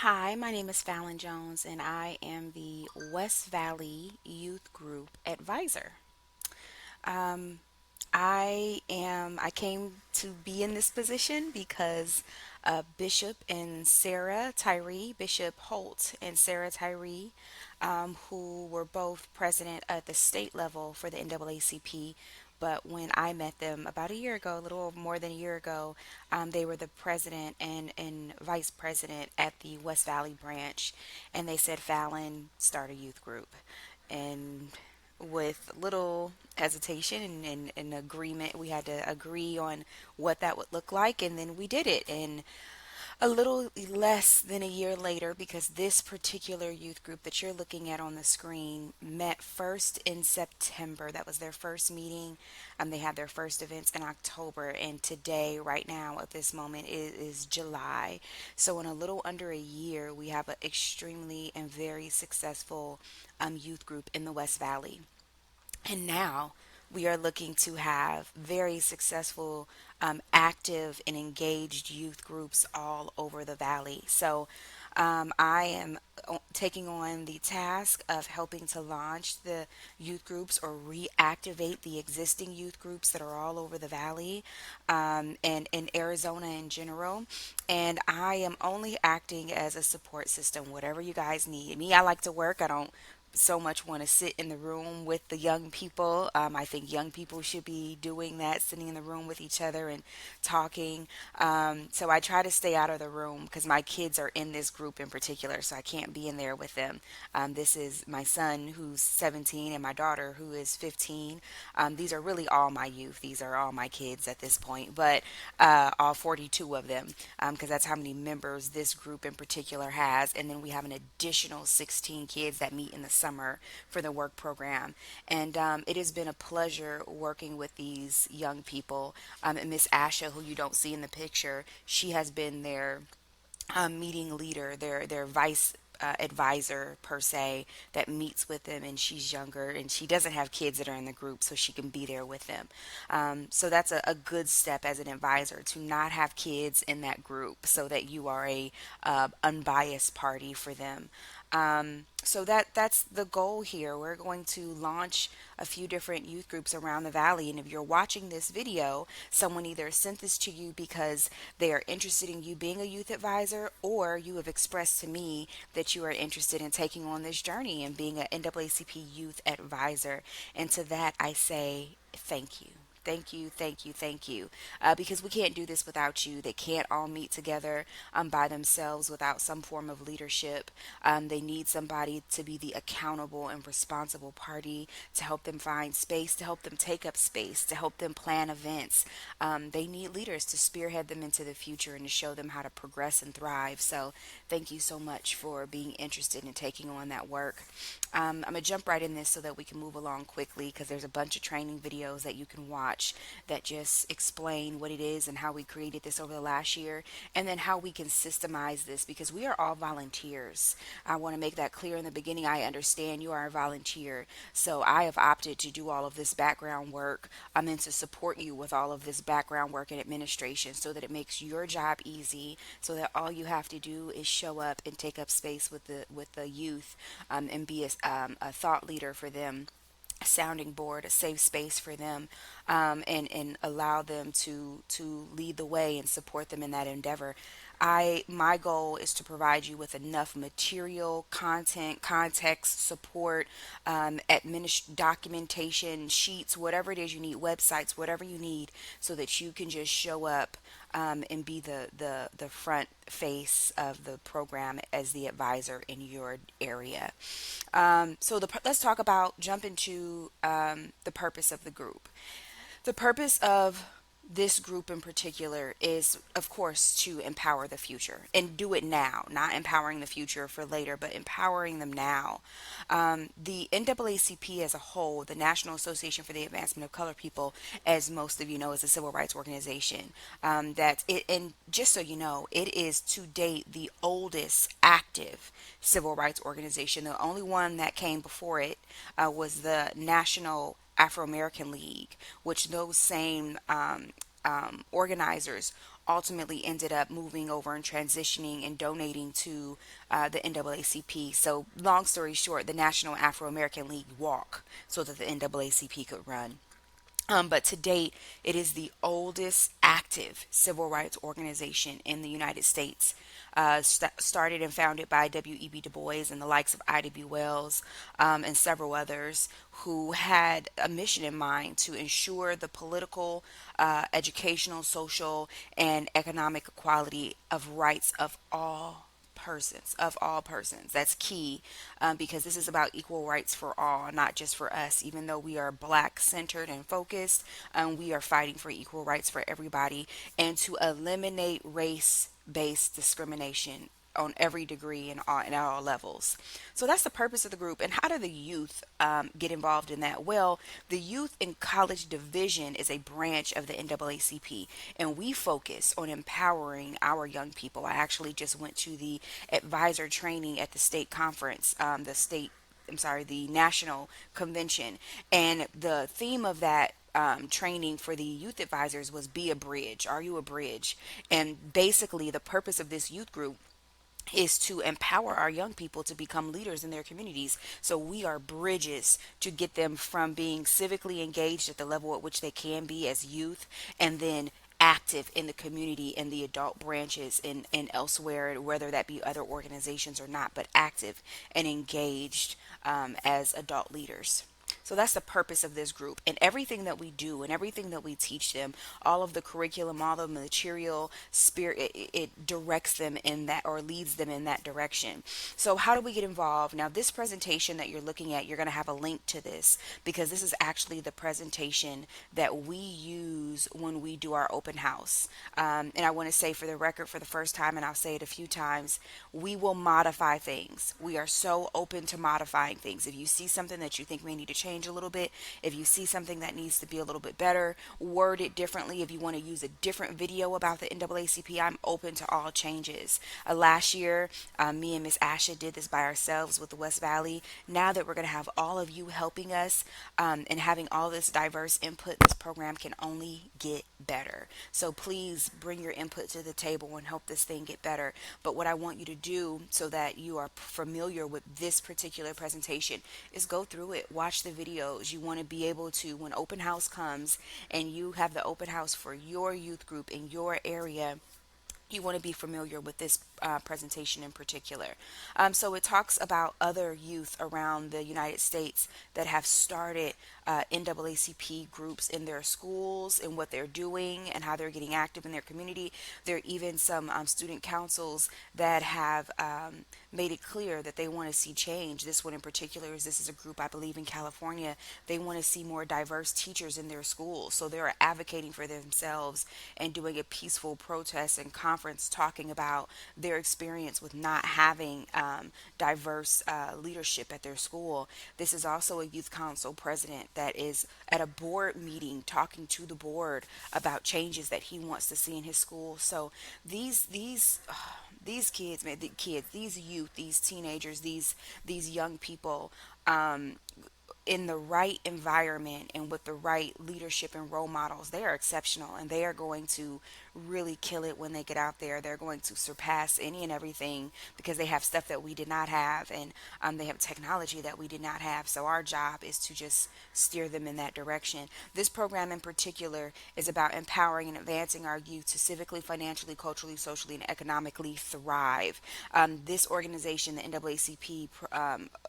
Hi, my name is Fallon Jones, and I am the West Valley Youth Group Advisor. Um, I came to be in this position because Bishop and Sarah Tyree, Bishop Holt and Sarah Tyree, who were both president at the state level for the NAACP. But when I met them about a year ago, a little more than a year ago, they were the president and vice president at the West Valley branch. And they said, Fallon, start a youth group. And with little hesitation and agreement, we had to agree on what that would look like, and then we did it. And a little less than a year later, because this particular youth group that you're looking at on the screen met first in September. That was their first meeting. They had their first events in October, and today, right now, at this moment, is July. So, in a little under a year, we have an extremely and very successful youth group in the West Valley. And now we are looking to have very successful, active, and engaged youth groups all over the valley. So I am taking on the task of helping to launch the youth groups or reactivate the existing youth groups that are all over the valley, and in Arizona in general. And I am only acting as a support system, whatever you guys need. Me, I like to work. I don't so much want to sit in the room with the young people. I think young people should be doing that, sitting in the room with each other and talking. So I try to stay out of the room because my kids are in this group in particular, so I can't be in there with them. This is my son who's 17 and my daughter who is 15. These are really all my youth. These are all my kids at this point, but all 42 of them, because that's how many members this group in particular has. And then we have an additional 16 kids that meet in the summer for the work program. And it has been a pleasure working with these young people. And Miss Asha, who you don't see in the picture, she has been their meeting leader, their vice advisor per se, that meets with them. And she's younger and she doesn't have kids that are in the group, so she can be there with them. So that's a good step as an advisor, to not have kids in that group, so that you are a unbiased party for them. So that's the goal here. We're going to launch a few different youth groups around the valley. And if you're watching this video, someone either sent this to you because they are interested in you being a youth advisor, or you have expressed to me that you are interested in taking on this journey and being an NAACP youth advisor. And to that, I say thank you. Thank you, thank you, thank you. Because we can't do this without you. They can't all meet together by themselves without some form of leadership. They need somebody to be the accountable and responsible party, to help them find space, to help them take up space, to help them plan events. They need leaders to spearhead them into the future and to show them how to progress and thrive. So, thank you so much for being interested in taking on that work. I'm going to jump right in this so that we can move along quickly, because there's a bunch of training videos that you can watch that just explain what it is and how we created this over the last year, and then how we can systemize this, because we are all volunteers. I want to make that clear in the beginning. I understand you are a volunteer. So I have opted to do all of this background work. I'm in to support you with all of this background work and administration, so that it makes your job easy, so that all you have to do is show up and take up space with the youth, and be a thought leader for them, a sounding board, a safe space for them, and allow them to lead the way and support them in that endeavor. My goal is to provide you with enough material, content, context, support, documentation, sheets, whatever it is you need, websites, whatever you need, so that you can just show up, and be the front face of the program as the advisor in your area. Let's talk about, jump into the purpose of the group. The purpose of this group in particular is, of course, to empower the future and do it now, not empowering the future for later, but empowering them now. The NAACP as a whole, the National Association for the Advancement of Colored People, as most of you know, is a civil rights organization. And just so you know, it is to date the oldest active civil rights organization. The only one that came before it was the National Afro American League, which those same organizers ultimately ended up moving over and transitioning and donating to the NAACP. So, long story short, the National Afro American League walk so that the NAACP could run. But to date, it is the oldest active civil rights organization in the United States. Started and founded by W.E.B. Du Bois and the likes of Ida B. Wells and several others who had a mission in mind to ensure the political, educational, social, and economic equality of rights of all persons. That's key, because this is about equal rights for all, not just for us. Even though we are black centered and focused, we are fighting for equal rights for everybody and to eliminate race based discrimination on every degree and at all levels. So that's the purpose of the group. And how do the youth get involved in that? Well, the Youth in College Division is a branch of the NAACP, and we focus on empowering our young people. I actually just went to the advisor training at the state conference, the national convention, and the theme of that training for the youth advisors was be a bridge. Are you a bridge? And basically, the purpose of this youth group is to empower our young people to become leaders in their communities. So we are bridges to get them from being civically engaged at the level at which they can be as youth, and then active in the community in the adult branches and elsewhere, whether that be other organizations or not, but active and engaged as adult leaders. So that's the purpose of this group. And everything that we do and everything that we teach them, all of the curriculum, all of the material, spirit, it directs them in that or leads them in that direction. So, how do we get involved? Now, this presentation that you're looking at, you're going to have a link to this because this is actually the presentation that we use when we do our open house. And I want to say for the record, for the first time, and I'll say it a few times, we will modify things. We are so open to modifying things. If you see something that you think may need to change a little bit, if you see something that needs to be a little bit better, word it differently, if you want to use a different video about the NAACP, I'm open to all changes. Last year, me and Miss Asha did this by ourselves with the West Valley. Now that we're going to have all of you helping us and having all this diverse input, this program can only get better. So please bring your input to the table and help this thing get better. But what I want you to do so that you are familiar with this particular presentation is go through it, watch the videos. You want to be able to, when open house comes and you have the open house for your youth group in your area, you want to be familiar with this presentation in particular. So it talks about other youth around the United States that have started NAACP groups in their schools and what they're doing and how they're getting active in their community. There are even some student councils that have made it clear that they want to see change. This one in particular is this is a group I believe in California. They want to see more diverse teachers in their schools. So they're advocating for themselves and doing a peaceful protest and conference talking about their experience with not having diverse leadership at their school. This is also a youth council president that is at a board meeting talking to the board about changes that he wants to see in his school. So these kids, man, these youth, these teenagers, these young people, in the right environment and with the right leadership and role models, they are exceptional and they are going to really kill it when they get out there. They're going to surpass any and everything because they have stuff that we did not have, and they have technology that we did not have. So our job is to just steer them in that direction. This program in particular is about empowering and advancing our youth to civically, financially, culturally, socially, and economically thrive. This organization, the NAACP,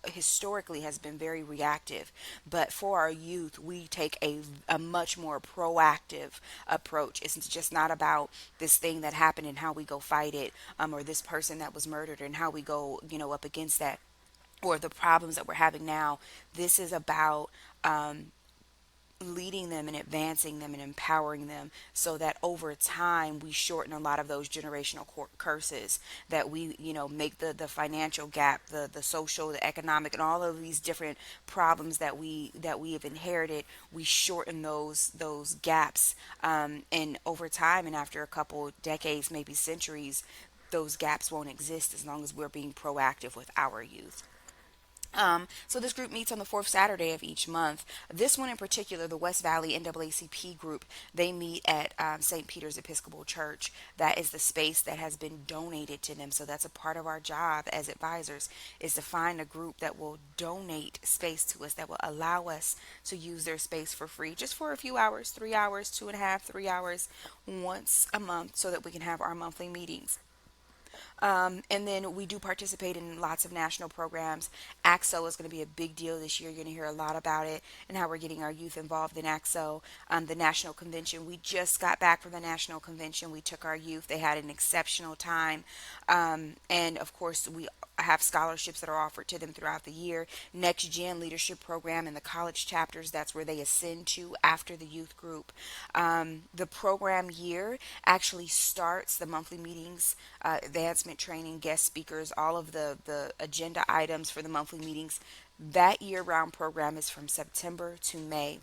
historically has been very reactive, but for our youth, we take a much more proactive approach. It's just not about this thing that happened and how we go fight it, or this person that was murdered and how we go, up against that, or the problems that we're having now. This is about leading them and advancing them and empowering them so that over time we shorten a lot of those generational curses that we make the financial gap, the social, the economic, and all of these different problems that we have inherited. We shorten those gaps, and over time and after a couple decades, maybe centuries, those gaps won't exist as long as we're being proactive with our youth. So this group meets on the fourth Saturday of each month. This one in particular, the West Valley NAACP group, they meet at St. Peter's Episcopal Church. That is the space that has been donated to them. So that's a part of our job as advisors, is to find a group that will donate space to us, that will allow us to use their space for free, just for a few hours, 3 hours, 2.5, 3 hours, once a month, so that we can have our monthly meetings. And then we do participate in lots of national programs. AXO is going to be a big deal this year. You're going to hear a lot about it and how we're getting our youth involved in AXO. The National Convention, we just got back from the National Convention. We took our youth. They had an exceptional time. And of course, we have scholarships that are offered to them throughout the year. Next Gen Leadership Program and the college chapters, that's where they ascend to after the youth group. The program year actually starts the monthly meetings, advancement training, guest speakers, all of the agenda items for the monthly meetings. That year round program is from September to May.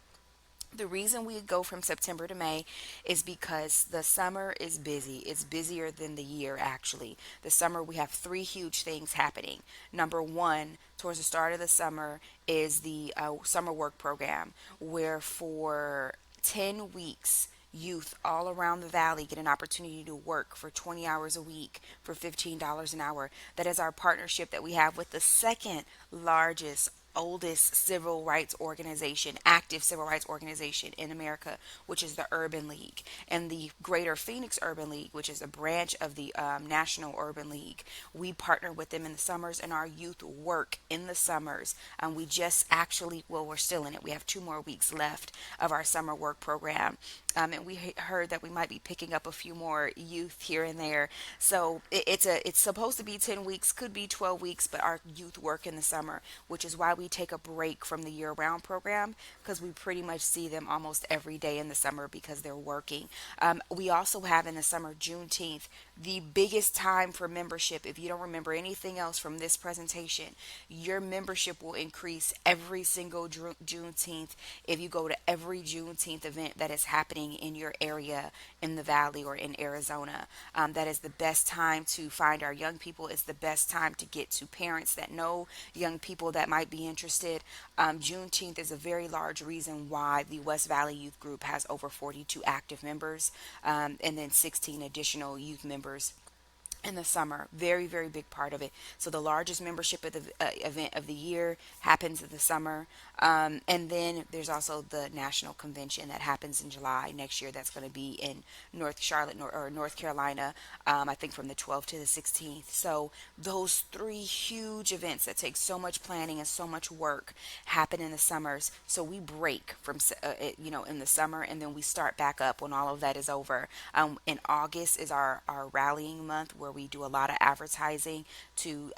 The reason we go from September to May is because the summer is busy. It's busier than the year, actually. The summer, we have three huge things happening. Number one, towards the start of the summer, is the summer work program, where for 10 weeks, youth all around the valley get an opportunity to work for 20 hours a week for $15 an hour. That is our partnership that we have with the second largest, oldest civil rights organization, active civil rights organization in America, which is the Urban League, and the Greater Phoenix Urban League, which is a branch of the National Urban League. We partner with them in the summers, and our youth work in the summers. We just actually, well, we're still in it. We have 2 more weeks left of our summer work program. And we heard that we might be picking up a few more youth here and there. So it's supposed to be 10 weeks, could be 12 weeks, but our youth work in the summer, which is why we take a break from the year-round program, because we pretty much see them almost every day in the summer because they're working. We also have in the summer Juneteenth, the biggest time for membership. If you don't remember anything else from this presentation, your membership will increase every single Juneteenth if you go to every Juneteenth event that is happening in your area in the valley or in Arizona. That is the best time to find our young people. It's the best time to get to parents that know young people that might be interested. Juneteenth is a very large reason why the West Valley Youth Group has over 42 active members, and then 16 additional youth members in the summer. Very, very big part of it. So the largest membership of the event of the year happens in the summer. And then there's also the national convention that happens in July next year. That's going to be in North Charlotte, or North Carolina, I think from the 12th to the 16th. So those three huge events that take so much planning and so much work happen in the summers. So we break from, in the summer, and then we start back up when all of that is over. In August is our rallying month, where we do a lot of advertising to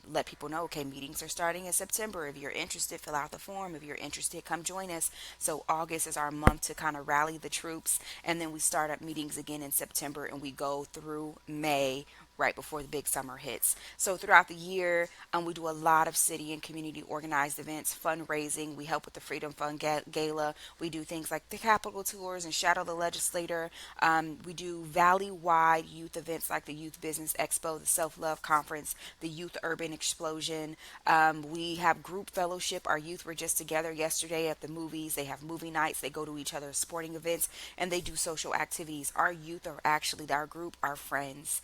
let people know, okay, meetings are starting in September. If you're interested, fill out the form. If you're interested, come join us. So August is our month to kind of rally the troops, and then we start up meetings again in September, and we go through May, right before the big summer hits. So throughout the year, we do a lot of city and community organized events, fundraising. We help with the Freedom Fund Gala. We do things like the Capitol tours and Shadow the Legislator. We do valley-wide youth events like the Youth Business Expo, the Self-Love Conference, the Youth Urban Explosion. We have group fellowship. Our youth were just together yesterday at the movies. They have movie nights. They go to each other's sporting events, and they do social activities. Our youth are actually, our group, are friends.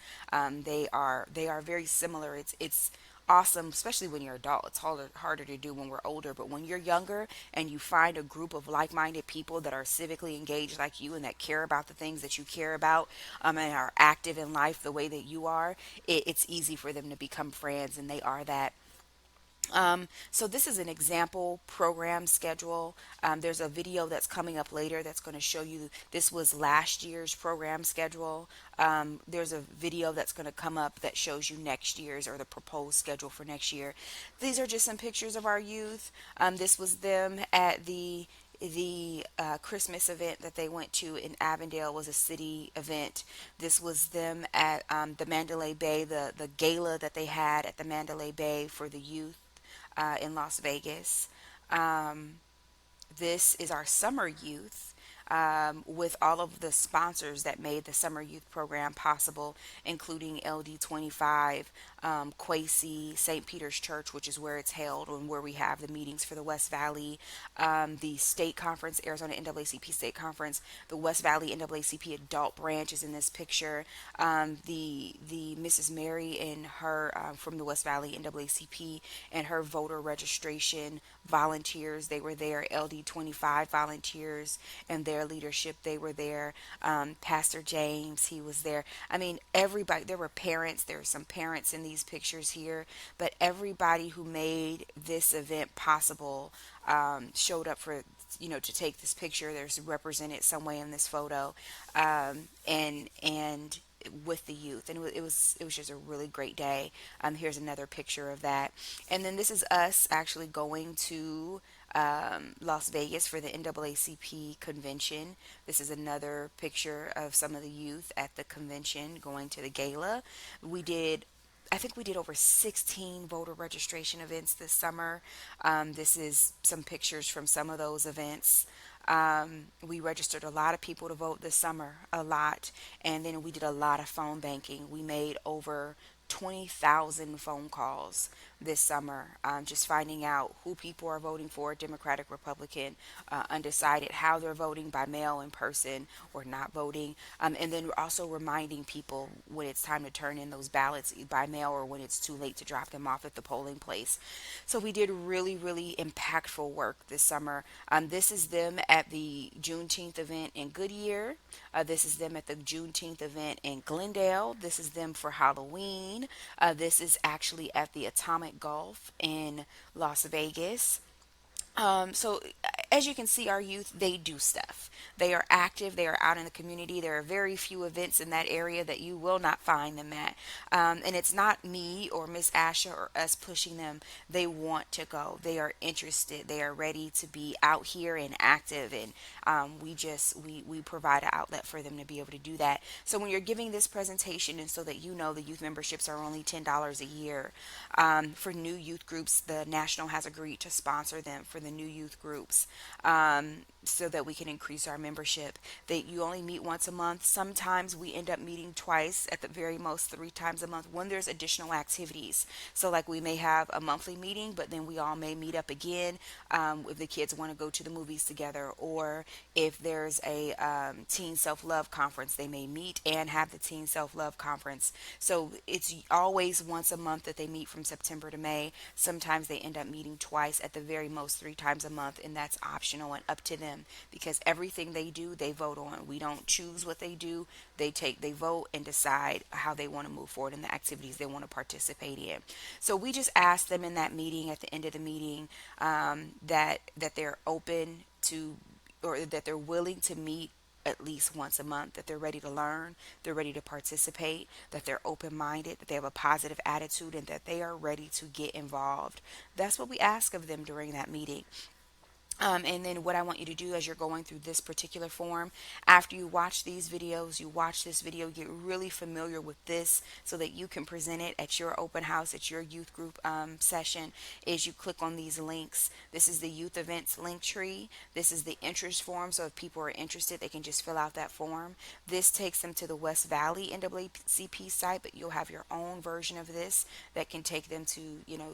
They are very similar. It's awesome, especially when you're adult. It's harder to do when we're older. But when you're younger and you find a group of like-minded people that are civically engaged like you and that care about the things that you care about, and are active in life the way that you are, it's easy for them to become friends, and they are that. So this is an example program schedule. There's a video that's coming up later that's going to show you, this was last year's program schedule. There's a video that's going to come up that shows you next year's, or the proposed schedule for next year. These are just some pictures of our youth. This was them at the Christmas event that they went to in Avondale. Was a city event. This was them at the Mandalay Bay, the gala that they had at the Mandalay Bay for the youth in Las Vegas. This is our summer youth. with all of the sponsors that made the summer youth program possible, including LD25, Quasi, St. Peter's Church, which is where it's held and where we have the meetings for the West Valley, the state conference, Arizona NAACP state conference, the West Valley NAACP adult branch is in this picture. The Mrs. Mary and her from the West Valley NAACP and her voter registration volunteers, they were there. LD25 volunteers and their leadership, they were there. Pastor James, he was there. I mean, everybody, there were parents, there were some parents in these pictures here, but everybody who made this event possible showed up for, to take this picture. There's represented some way in this photo, and with the youth, and it was just a really great day. Here's another picture of that, and then this is us actually going to Las Vegas for the NAACP convention. This is another picture of some of the youth at the convention going to the gala. We did I think we did over 16 voter registration events this summer. This is some pictures from some of those events. We registered a lot of people to vote this summer, a lot. And then we did a lot of phone banking. We made over 20,000 phone calls this summer, just finding out who people are voting for, Democratic, Republican, undecided, how they're voting by mail, in person, or not voting. And then we're also reminding people when it's time to turn in those ballots by mail or when it's too late to drop them off at the polling place. So we did really, really impactful work this summer. This is them at the Juneteenth event in Goodyear. This is them at the Juneteenth event in Glendale. This is them for Halloween. This is actually at the Atomic Golf in Las Vegas. So as you can see, our youth, they do stuff. They are active. They are out in the community. There are very few events in that area that you will not find them at. And it's not me or Miss Asha or us pushing them. They want to go. They are interested. They are ready to be out here and active. And we provide an outlet for them to be able to do that. So when you're giving this presentation, and so that you know, the youth memberships are only $10 a year. For new youth groups, the National has agreed to sponsor them for the new youth groups, so that we can increase our membership. That you only meet once a month. Sometimes we end up meeting twice, at the very most 3 times a month when there's additional activities. So like we may have a monthly meeting, but then we all may meet up again, if the kids want to go to the movies together, or if there's a teen self-love conference, they may meet and have the teen self-love conference. So it's always once a month that they meet from September to May. Sometimes they end up meeting twice, at the very most 3 times a month, and that's optional and up to them, because everything they do, they vote on. We don't choose what they do. They vote and decide how they want to move forward in the activities they want to participate in. So we just ask them in that meeting, at the end of the meeting, that they're open to, or that they're willing to meet at least once a month, that they're ready to learn, they're ready to participate, that they're open minded, that they have a positive attitude, and that they are ready to get involved. That's what we ask of them during that meeting. And then what I want you to do as you're going through this particular form, after you watch these videos, you watch this video, get really familiar with this so that you can present it at your open house, at your youth group session, is you click on these links. This is the youth events link tree. This is the interest form. So if people are interested, they can just fill out that form. This takes them to the West Valley NAACP site, but you'll have your own version of this that can take them to,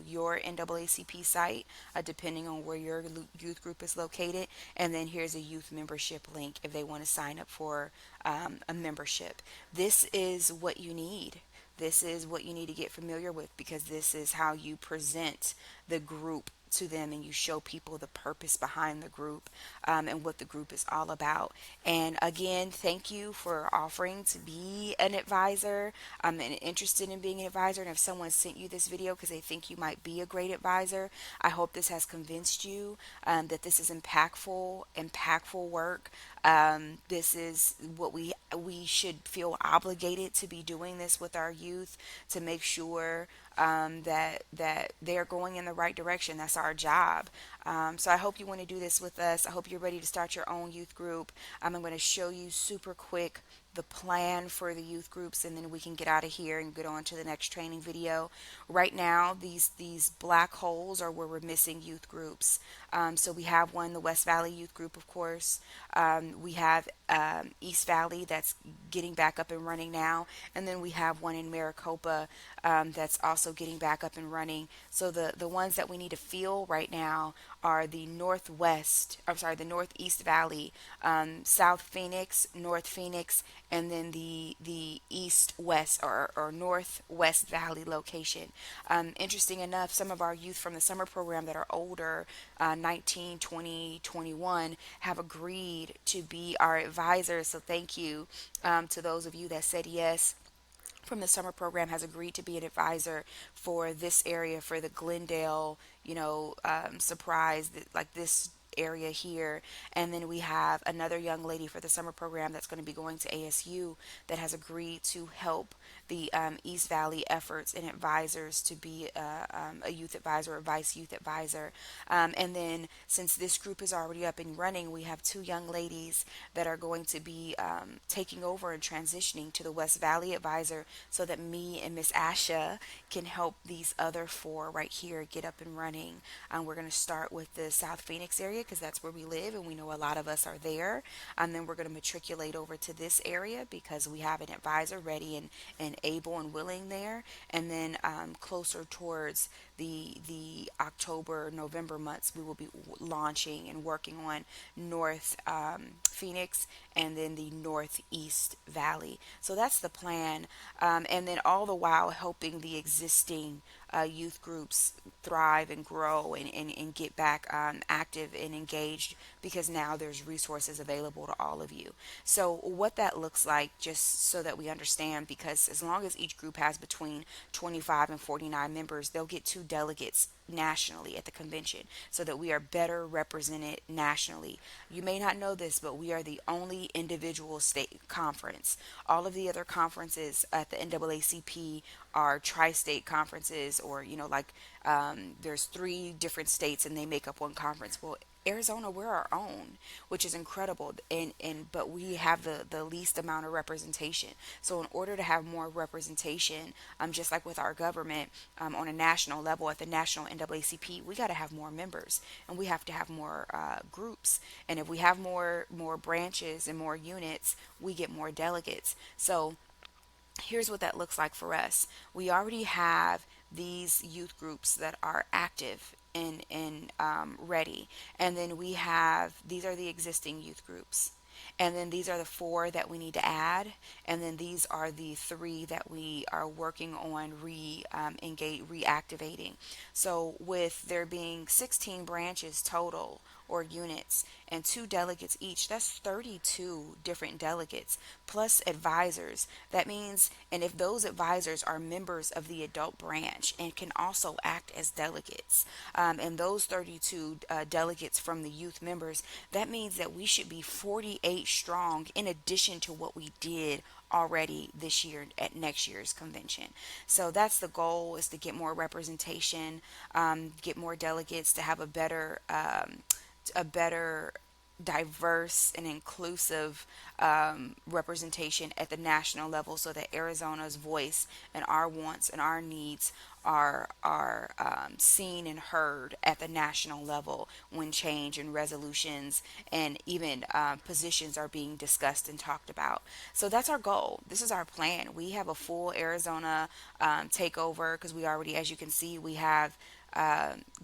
your NAACP site, depending on where your youth group is located. And then here's a youth membership link if they want to sign up for a membership. This is what you need. This is what you need to get familiar with, because this is how you present the group to them, and you show people the purpose behind the group, and what the group is all about. And again, thank you for offering to be an advisor, and interested in being an advisor. And if someone sent you this video because they think you might be a great advisor, I hope this has convinced you that this is impactful work. This is what we should feel obligated to be doing this with our youth, to make sure that they're going in the right direction. That's our job. So I hope you want to do this with us. I hope you're ready to start your own youth group. I'm going to show you super quick the plan for the youth groups, and then we can get out of here and get on to the next training video. Right now, these black holes are where we're missing youth groups. So we have one, the West Valley Youth Group, of course. We have East Valley that's getting back up and running now, and then we have one in Maricopa that's also getting back up and running. So the ones that we need to fill right now are the Northwest, I'm sorry, the Northeast Valley, South Phoenix, North Phoenix, and then the East West or Northwest Valley location. Interesting enough, some of our youth from the summer program that are older, 19, 20, 21, have agreed to be our advisors. So thank you to those of you that said yes from the summer program, has agreed to be an advisor for this area, for the Glendale, surprise, like this area here. And then we have another young lady for the summer program that's going to be going to ASU that has agreed to help the East Valley efforts and advisors to be a youth advisor or vice youth advisor. And then since this group is already up and running, we have two young ladies that are going to be taking over and transitioning to the West Valley advisor so that me and Miss Asha can help these other four right here get up and running. We're going to start with the South Phoenix area because that's where we live and we know a lot of us are there. And then we're going to matriculate over to this area because we have an advisor ready and able and willing there. And then closer towards the October, November months, we will be launching and working on North Phoenix and then the Northeast Valley. So that's the plan. And then all the while helping the existing youth groups thrive and grow and get back active and engaged because now there's resources available to all of you. So what that looks like, just so that we understand, because as long as each group has between 25 and 49 members, they'll get two delegates nationally at the convention so that we are better represented nationally. You may not know this, but we are the only individual state conference. All of the other conferences at the NAACP are tri-state conferences, or there's three different states and they make up one conference. Well, Arizona, we're our own, which is incredible, and but we have the least amount of representation. So in order to have more representation, just like with our government, on a national level at the national NAACP, we got to have more members and we have to have more groups. And if we have more branches and more units, we get more delegates. So here's what that looks like for us. We already have these youth groups that are active and ready, and then we have, these are the existing youth groups, and then these are the four that we need to add, and then these are the three that we are working on reactivating. So with there being 16 branches total or units and two delegates each, that's 32 different delegates plus advisors. That means, and if those advisors are members of the adult branch and can also act as delegates, and those 32 delegates from the youth members, that means that we should be 48 strong in addition to what we did already this year at next year's convention. So that's the goal, is to get more representation, get more delegates, to have a better diverse and inclusive representation at the national level, so that Arizona's voice and our wants and our needs are seen and heard at the national level when change and resolutions and even positions are being discussed and talked about. So that's our goal. This is our plan. We have a full Arizona takeover because we already, as you can see, we have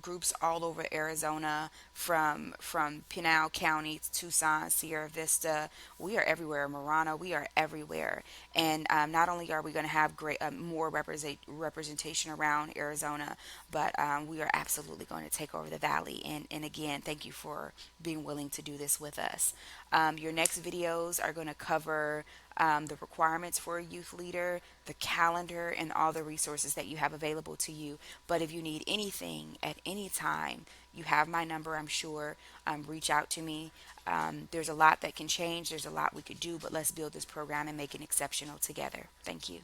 groups all over Arizona, from Pinal County, Tucson, Sierra Vista. We are everywhere. Marana, we are everywhere. And not only are we going to have great more representation around Arizona, but we are absolutely going to take over the valley. And again, thank you for being willing to do this with us. Your next videos are going to cover the requirements for a youth leader, the calendar, and all the resources that you have available to you. But if you need anything at any time, you have my number, I'm sure. Reach out to me. There's a lot that can change. There's a lot we could do, but let's build this program and make it exceptional together. Thank you.